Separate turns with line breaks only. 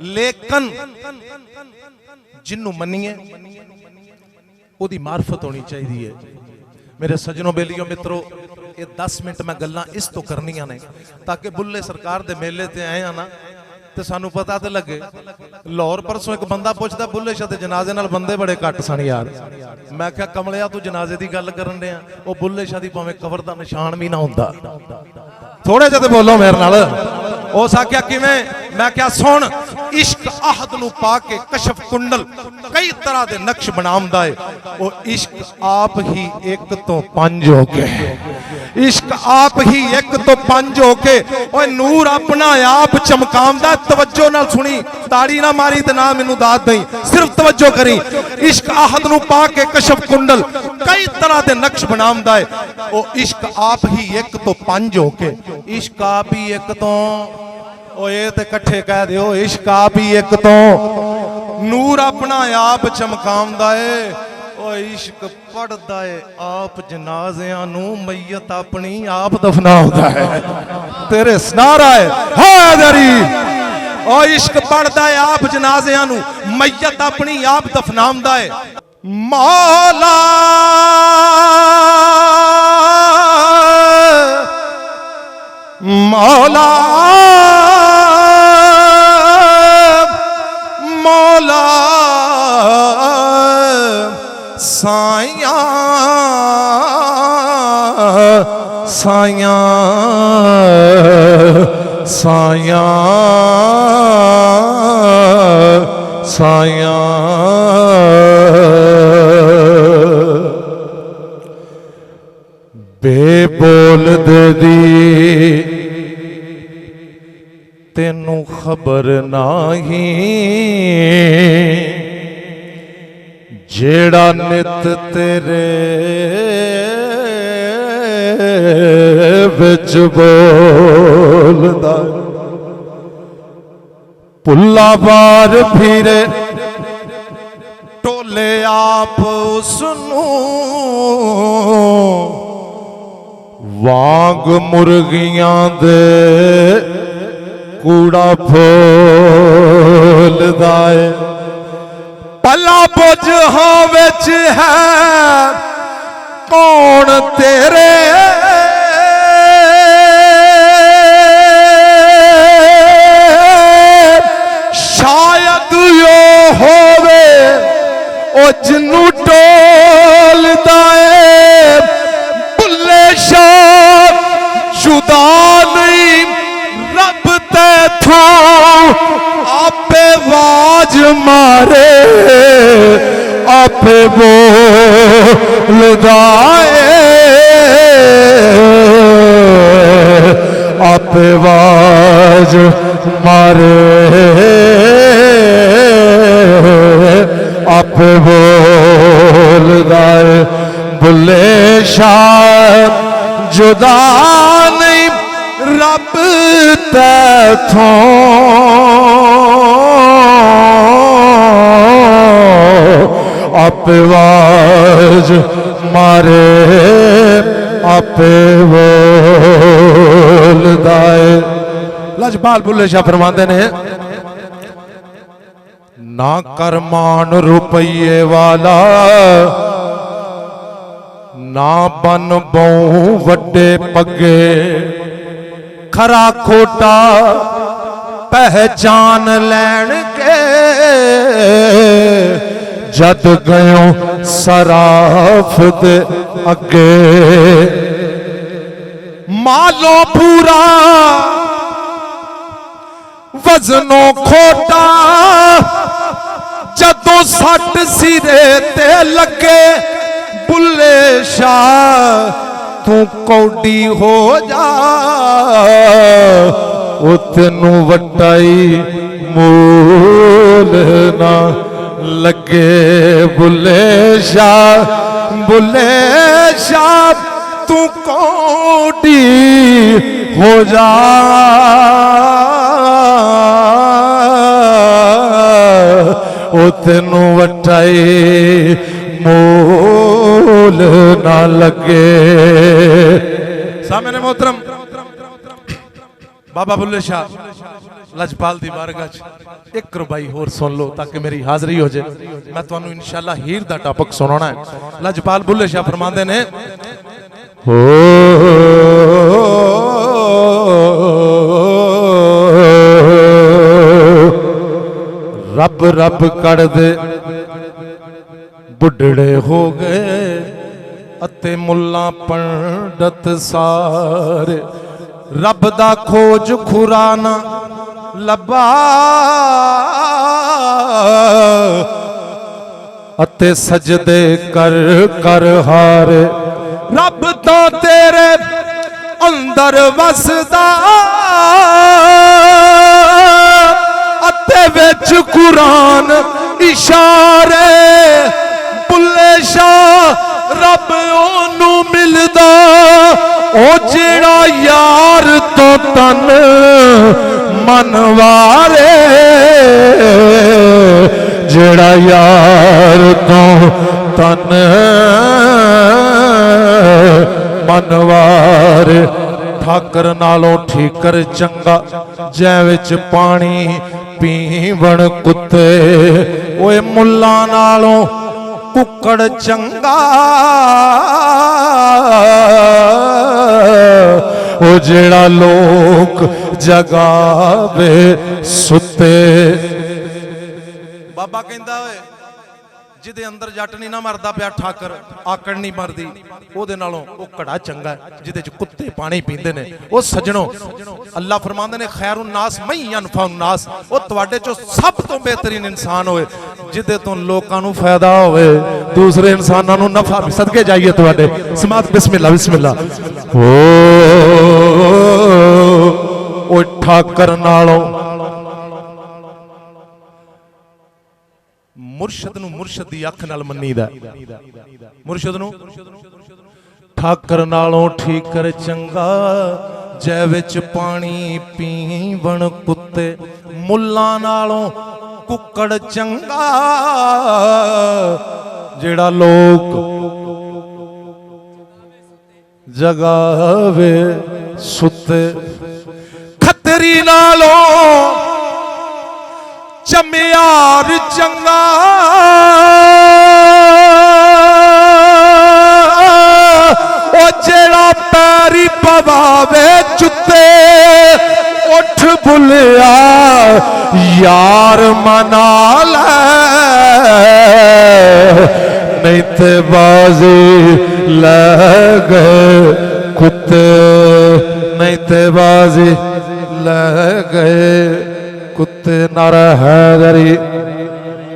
लेकिन जिन्नू मनीए ओदी मार्फत होनी चाहिए। मेरे सजनों बेलियों मित्रों, ये 10 मिनट मैं गल्लां इस तो करनियां ने ताकि बुल्ले सरकार दे मेले ते आए हैं ना तो सानू पता तो लगे। लाहौर परसों एक बंदा पूछता बुल्ले शाह दे जनाजे नाल बंदे बड़े घट सन यार। मैं क्या कमलिया तू जनाजे की गल करन दिया, वो बुल्ले शाह दी भावें कबर दा निशान भी ना हुंदा। थोड़े जिहे बोलो मेरे नाल। उस आख्या किवें? मैं क्या सुन, इश्क आहद नू पाके कशफ कुंडल कई तरह के नक्श बनाउंदा है। वो इश्क आप ही एक तो पंज हो के, इश्क आप ही एक तो पंज हो के ओए नूर अपना आप चमकाउंदा। तवज्जो नाल सुनी, ताड़ी ना मारी ते ना मैनू दाद दई, सिर्फ तवज्जो करी। इश्क आहद नू पाके कशफ कुंडल कई तरह के नक्श बनाउंदा है। वो इश्क आप ही एक तो पंज हो के, इश्क आप ही एक तो ये तो कट्ठे कह दो, इश्क आप ही एक तो नूर अपना आप चमकाउंदा है। ओ इश्क पढ़दा है आप जनाज़ियां नू, मैयत अपनी आप दफनाउंदा है। तेरे सनारा है हाज़री। ओ इश्क पढ़दा है आप जनाज़ियां नू, मैयत अपनी आप दफनाउंदा है। मौला मौला मौला साया साया साया साया बेबोल दे दी तेनू खबर नाही, जेड़ा नित तेरे विच बोलदा। पुल्ला बार फिरे टोले आप उसनू, वांग मुर्गियां दे कूड़ा फूलदा है। पला बुझ हां विच है कौन तेरे, शायद यो होवे ओ जिन्नू टोलदा है। बुल्ले शाह जुदा नहीं रब तैथों, आपे वाज मारे आपे बोलदा है, आपे वाज मारे आपे बोलदा है। बुल्ले शाह जुदा नहीं रब तैथों, आपे वाज मारे आपे बोलदा है। लजपाल बुल्ले शाह फरमाते ने, ना कर मान रुपये वाला, ना बन बहु वड्डे पगे, खरा खोटा पहचान लैन के, जद गयो सराफ दे अगे। मालो पूरा वजनों खोटा, जदों सट सिरे ते लगे। बुल्ले शाह तू कौडी हो जा, ओ तेनू वटाई मूल ना लगे। बुल्ले शाह तू कौडी हो जा, ओ तेनू वटाई मूल ना लगे। सामने मोहतरम बाबा बुल्ले शाह लजपाल दी बारगाह च एक रुबाई होर सुन लो ताकि मेरी हाजरी हो जाए। मैं तुहानू इंशाअल्लाह हीर दा टॉपिक सुनाना है। लजपाल बुल्ले शाह फरमांदे ने हो रब रब कर दे बुढ़ड़े हो गए अते मुल्ला पंडित सारे रब दा खोज खुराना लबा अते सजदे कर कर हारे रब तो तेरे अंदर वसदा अते विच कुरान इशारे बुल्ले शाह रब ओनू मिलदा ओ जेड़ा यार तो तन मनवारे जेड़ा यार तो तन मनवारे ठाकर नालों ठीकर चंगा जै विच पानी पीवण कुत्ते ओए मुल्ला नालों कुकड़ चंगा ओ जेड़ा लोक जगावे सुते। बाबा कहंदा होए जिदे अंदर जट नहीं ना मरदा पिया ठाकर आकड़ नहीं मरदी ओदे नालों ओ घड़ा चंगा है जिदे च कुत्ते पानी पींदे ने। ओ सजणो अल्लाह फरमांदे ने खैरुन नास मई अनफाउन नास ओ तुहाडे चों सब तो बेहतरीन इंसान होए जिदे तो लोकां नूं फायदा होवे दूसरे इंसानां नूं नफा भी। सदके जाइए तुहाडे समात बिस्मिल्लाह बिस्मिल्लाह। ओ ठाकर नालों मुर्शद नूं मुर्शद दी अख नाल मन्नीदा मुर्शद नूं ठाकर नालों ठीकर चंगा जै विच पानी पीवण कुत्ते मुल्ला नालों कुकड़ चंगा जेड़ा लोक जगावे सुते। खतरी नालों चमियार चंगा ओ जेड़ा पैरी पवावे चुते उठ बुलिया यार मना ले नहीं ते बाजी ले गए कुत्ते नहीं ते बाजी ले गए कुत्ते। नारा हैदरी